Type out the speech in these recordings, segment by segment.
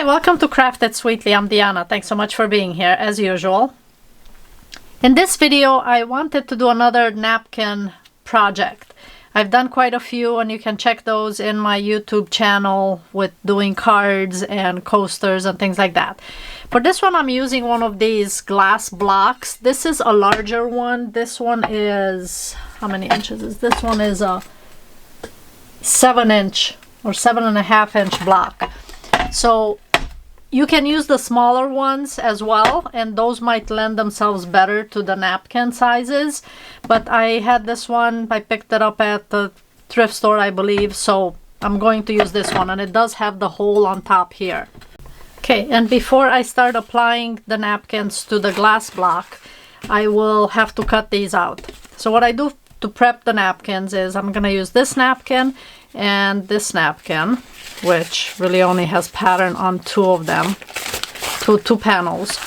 Hi, welcome to Craft It Sweetly. I'm Diana. Thanks so much for being here, as usual. In this video, I wanted to do another napkin project. I've done quite a few, and you can check those in my YouTube channel with doing cards and coasters and things like that. For this one, I'm using one of these glass blocks. This is a larger one. This one is, how many inches is this one? Is a 7-inch or 7.5-inch block. So you can use the smaller ones as well, and those might lend themselves better to the napkin sizes. But I had this one, I picked it up at the thrift store, I believe, so I'm going to use this one, and it does have the hole on top here. Okay, and before I start applying the napkins to the glass block, I will have to cut these out. So what I do to prep the napkins is I'm going to use this napkin and this napkin, which really only has pattern on two of them, two panels.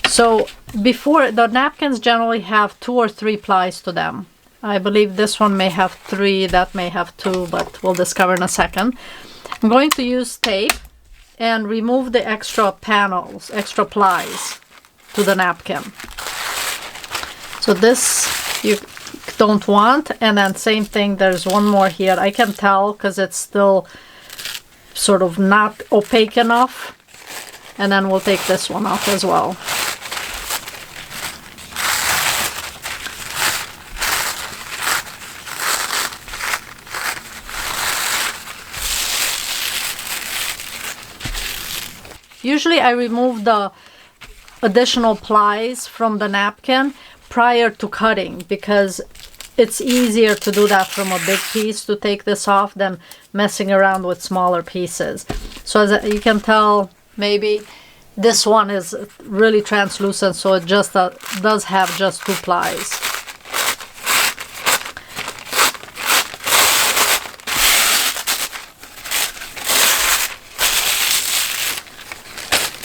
So before, the napkins generally have 2 or 3 plies to them. I believe this one may have 3, that may have 2, but we'll discover in a second. I'm going to use tape and remove the extra panels, extra plies to the napkin. So this you don't want, and then same thing, there's one more here. I can tell because it's still sort of not opaque enough, and then we'll take this one off as well. Usually I remove the additional plies from the napkin prior to cutting, because it's easier to do that from a big piece, to take this off, than messing around with smaller pieces. So as you can tell, maybe this one is really translucent, so it just does have just 2 plies.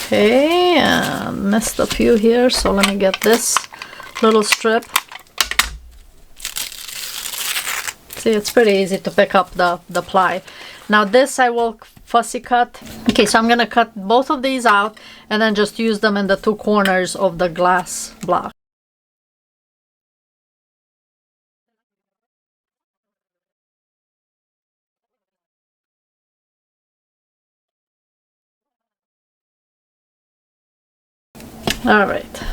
Okay, and missed a few here, so let me get this little strip. See, it's pretty easy to pick up the ply. Now this I will fussy cut. Okay, so I'm going to cut both of these out and then just use them in the 2 corners of the glass block. All right.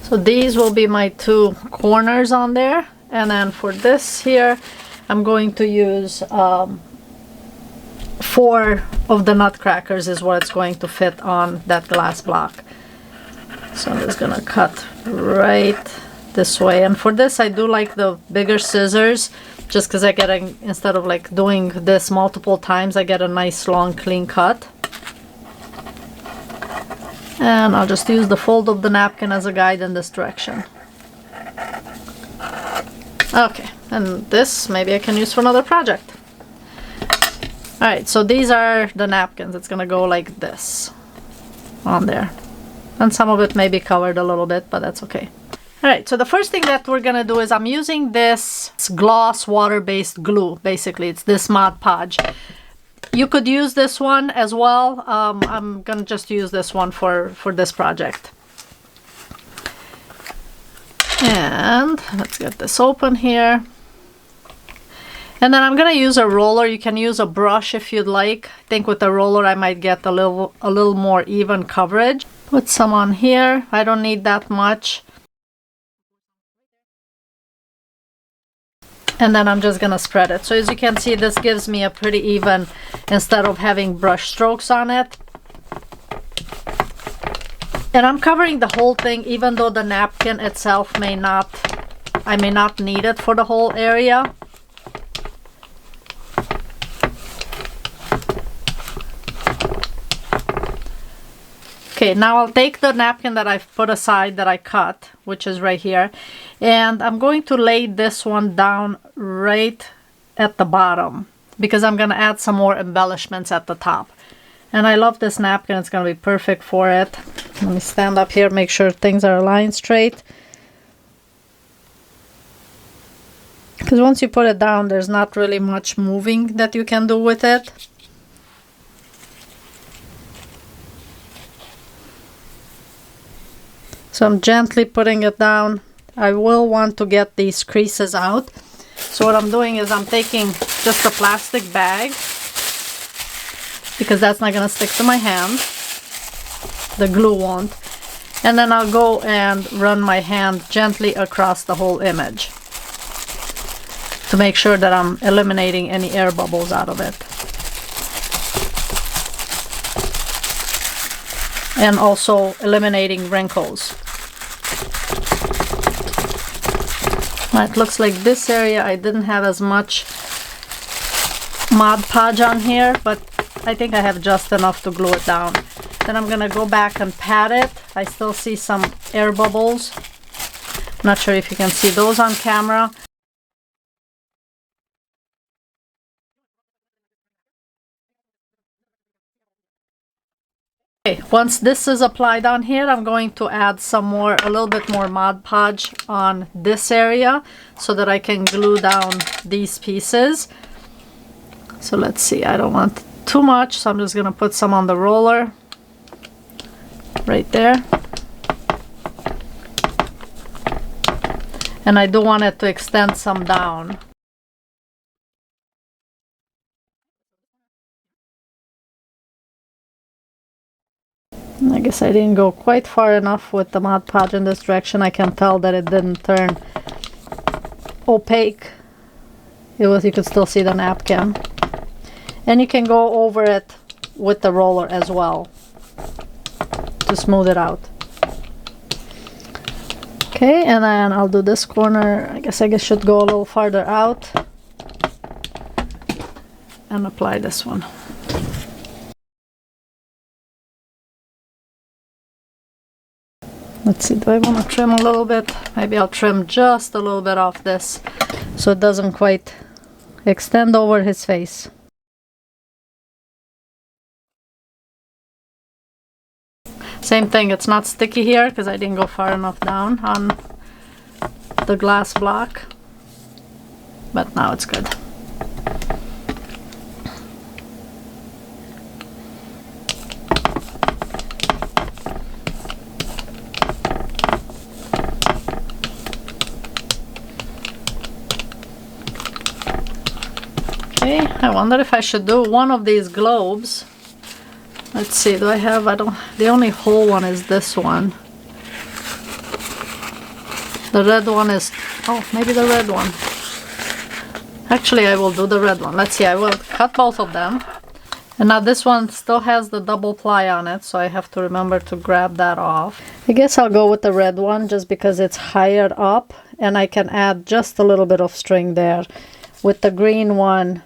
So these will be my 2 corners on there. And then for this here, I'm going to use 4 of the nutcrackers is what it's going to fit on that glass block. So I'm just gonna cut right this way. And for this, I do like the bigger scissors, just because I get instead of like doing this multiple times, I get a nice long clean cut. And I'll just use the fold of the napkin as a guide in this direction. Okay, and this maybe I can use for another project. Alright, so these are the napkins. It's gonna go like this on there. And some of it may be covered a little bit, but that's okay. Alright, so the first thing that we're gonna do is I'm using this gloss water-based glue. Basically, it's this Mod Podge. You could use this one as well. I'm gonna just use this one for this project. And let's get this open here. And then I'm gonna use a roller. You can use a brush if you'd like. I think with the roller I might get a little more even coverage. Put some on here. I don't need that much. And then I'm just gonna spread it. So as you can see, this gives me a pretty even, instead of having brush strokes on it. And I'm covering the whole thing, even though the napkin itself I may not need it for the whole area. Okay, now I'll take the napkin that I've put aside that I cut, which is right here, and I'm going to lay this one down right at the bottom, because I'm going to add some more embellishments at the top. And I love this napkin. It's going to be perfect for it. Let me stand up here, make sure things are aligned straight. Because once you put it down, there's not really much moving that you can do with it. So I'm gently putting it down. I will want to get these creases out. So what I'm doing is I'm taking just a plastic bag, because that's not going to stick to my hand. The glue won't. And then I'll go and run my hand gently across the whole image to make sure that I'm eliminating any air bubbles out of it. And also eliminating wrinkles. It looks like this area I didn't have as much Mod Podge on here, but I think I have just enough to glue it down. Then I'm gonna go back and pat it. I still see some air bubbles. Not sure if you can see those on camera. Okay, once this is applied on here, I'm going to add a little bit more Mod Podge on this area so that I can glue down these pieces. So let's see, I don't want too much, so I'm just gonna put some on the roller right there. And I do want it to extend some down. I guess I didn't go quite far enough with the Mod Podge in this direction. I can tell that it didn't turn opaque. You could still see the napkin. And you can go over it with the roller as well to smooth it out. Okay, and then I'll do this corner. I guess should go a little farther out and apply this one. Let's see, do I want to trim a little bit? Maybe I'll trim just a little bit off this so it doesn't quite extend over his face. Same thing, it's not sticky here because I didn't go far enough down on the glass block, but now it's good. Okay, I wonder if I should do one of these globes. Let's see, do I have, the only whole one is this one. The red one is, oh, maybe the red one. Actually, I will do the red one. Let's see, I will cut both of them. And now this one still has the double ply on it, so I have to remember to grab that off. I guess I'll go with the red one just because it's higher up and I can add just a little bit of string there. With the green one,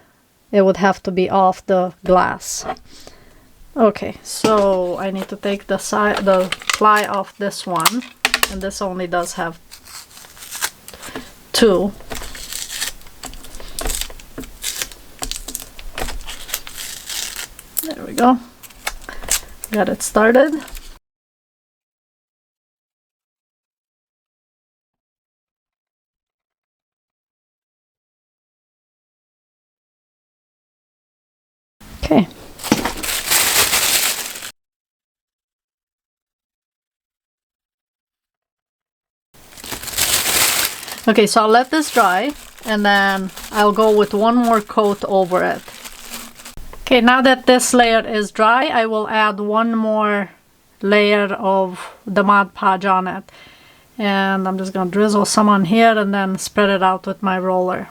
it would have to be off the glass. Okay, so I need to take the ply off this one, and this only does have 2. There we go. Got it started. Okay. Okay, so I'll let this dry and then I'll go with one more coat over it. Okay, now that this layer is dry, I will add one more layer of the Mod Podge on it. And I'm just gonna drizzle some on here and then spread it out with my roller.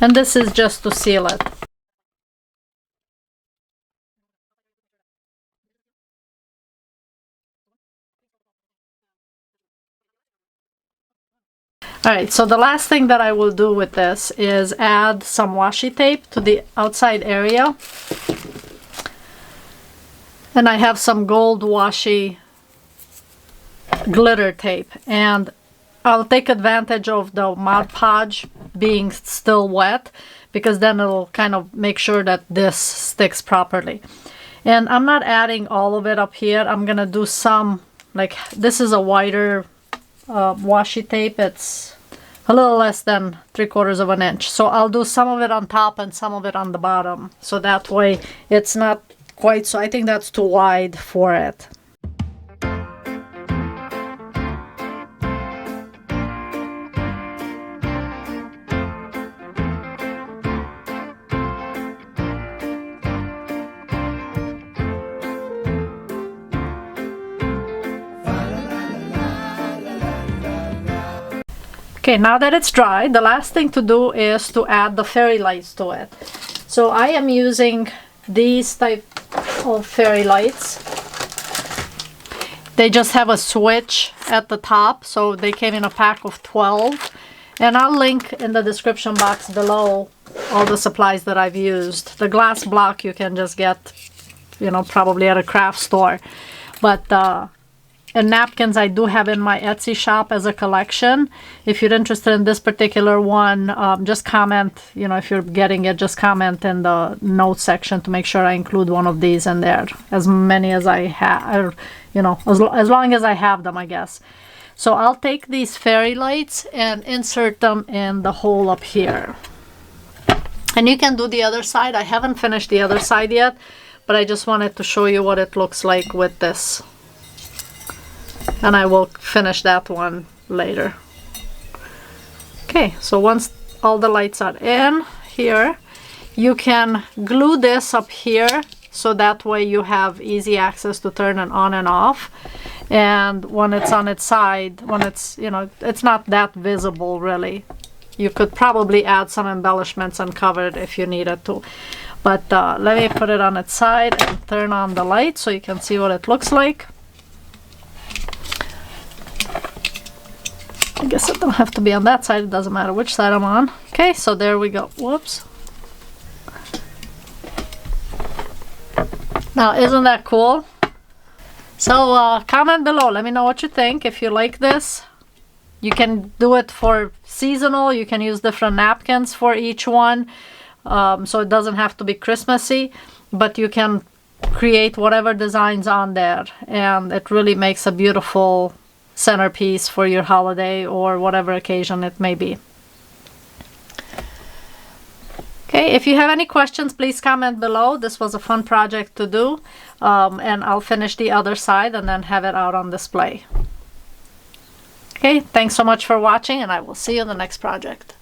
And this is just to seal it. Alright, so the last thing that I will do with this is add some washi tape to the outside area. And I have some gold washi glitter tape. And I'll take advantage of the Mod Podge being still wet, because then it'll kind of make sure that this sticks properly. And I'm not adding all of it up here. I'm gonna do some, like, this is a wider washi tape. It's a little less than 3/4 of an inch. So I'll do some of it on top and some of it on the bottom. So that way it's not quite, so I think that's too wide for it. Okay, now that it's dry, the last thing to do is to add the fairy lights to it. So I am using these type of fairy lights. They just have a switch at the top, so they came in a pack of 12. And I'll link in the description box below all the supplies that I've used. The glass block you can just get, you know, probably at a craft store. But and napkins I do have in my Etsy shop as a collection. If you're interested in this particular one, just comment, you know, if you're getting it, just comment in the notes section to make sure I include one of these in there. As many as I have, you know, as long as I have them, I guess. So I'll take these fairy lights and insert them in the hole up here. And you can do the other side. I haven't finished the other side yet, but I just wanted to show you what it looks like with this. And I will finish that one later. Okay, so once all the lights are in here, you can glue this up here so that way you have easy access to turn it on and off. And when it's on its side, when it's, you know, it's not that visible really. You could probably add some embellishments and cover it if you needed to. But let me put it on its side and turn on the light so you can see what it looks like. I guess it don't have to be on that side, it doesn't matter which side I'm on. Okay, so there we go. Whoops. Now, isn't that cool? So comment below, let me know what you think. If you like this, you can do it for seasonal, you can use different napkins for each one, so it doesn't have to be Christmassy, but you can create whatever designs on there, and it really makes a beautiful centerpiece for your holiday or whatever occasion it may be. Okay, if you have any questions, please comment below. This was a fun project to do, and I'll finish the other side and then have it out on display. Okay, thanks so much for watching, and I will see you in the next project.